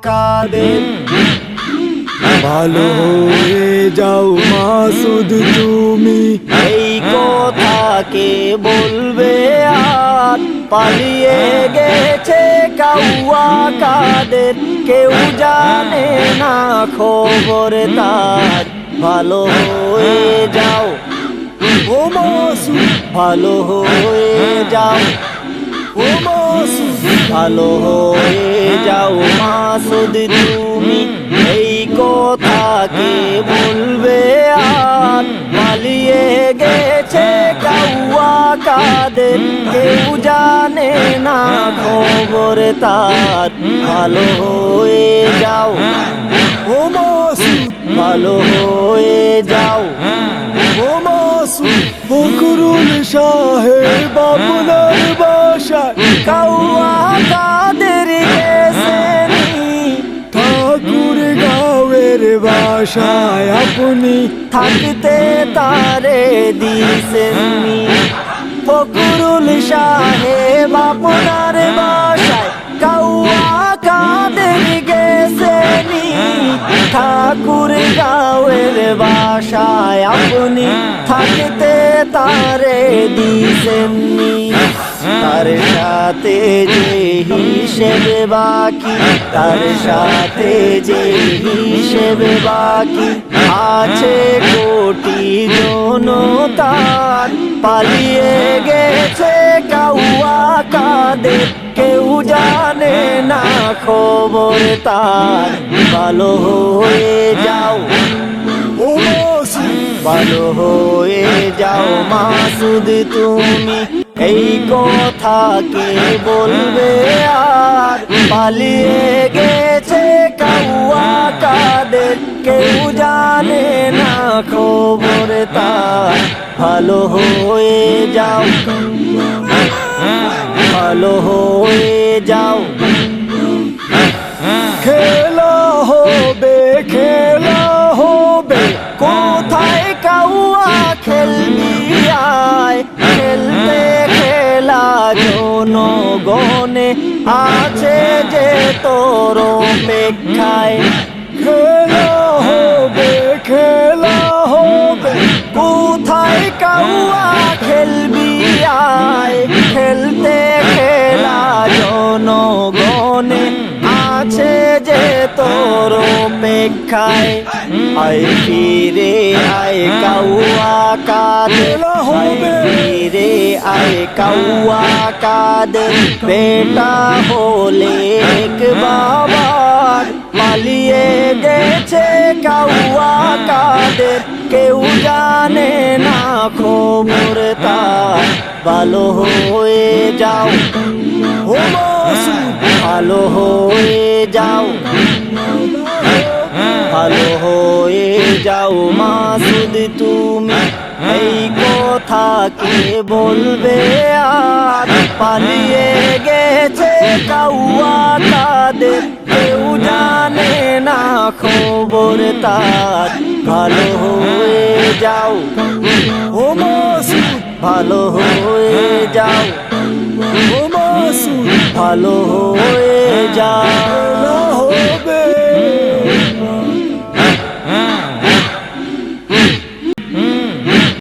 কাদের ভালো হয়ে যাও মাসুদ তুমি। এই কথা কে বলবে আর পালিয়ে গেছে কাউয়া কাদের, কেউ জানে না খবর তার। ভালো হয়ে যাও ও মাসুদ, ভালো হয়ে যাও ও মাসুদ, ভালো হয়ে যাও মাসুদ তুমি। এই কথা কে বলবে আর পালিয়ে গেছে কাউয়া কাদের, কেউ জানে না খবর তার। ভালো হয়ে যাও ও মাসুদ, ভালো হয়ে যাও ও মাসুদ। ফখরুল সাহেব আপনার বাসায় কাউয়া কাদের গেছেনি, ঠাকুর গাঁয়ের বাসায় আপনি থাকতে তারে দিছেননি। ফখরুল সাহেব আপনার বাসায় কাউয়া কাদের গেছেনি, ঠাকুর গাঁয়ের বাসায় আপনি থাকতে তারে দিছেননি। তার সাথে যে হিসেব বাকি, তার সাথে যে হিসেব বাকি আছে কোটি জনতার। পালিয়ে গেছে কাউয়া কাদের, কেউ জানে না খবর তার। ভালো হয়ে যাও ও মাসুদ, ভালো হয়ে যাও মাসুদ তুমি। এই কথা কে বলবে আর পালিয়ে গেছে কাউয়া কাদের, কেউ জানে না খবর তার। ভালো হয়ে যাও ভালো হয়ে যাও খেলা হবে, খেলা হবে, কোথায় কাউয়া খেলবি আয়, খেলতে খেলা জনগণে আছে যে তোর অপেক্ষায়। খেলা হবে, খেলা হবে, কোথায় কাউয়া খেলবি আয়, খেলতে খেলা জনগণে আছে যে তোর অপেক্ষায়। আয় ফিরে আয় কাউয়া কাদের, আয় ফিরে আয় কাউয়া কাদের, বেটা হলে এক বাবার। পালিয়ে গেছে কাউয়া কাদের, কেউ জানে না খবর তার। ভালো হয়ে যাও ও মাসুদ, ভালো হয়ে যাও ভালো হয়ে যাও মাসুদ তুমি। এই কথা কে বলবে আর পালিয়ে গেছে কাউয়া কাদের, কেউ জানে না খবর তার। ভালো হয়ে যাও ও মাসুদ, ভালো হয়ে যাও ও মাসুদ। ভালো হয়ে যাও।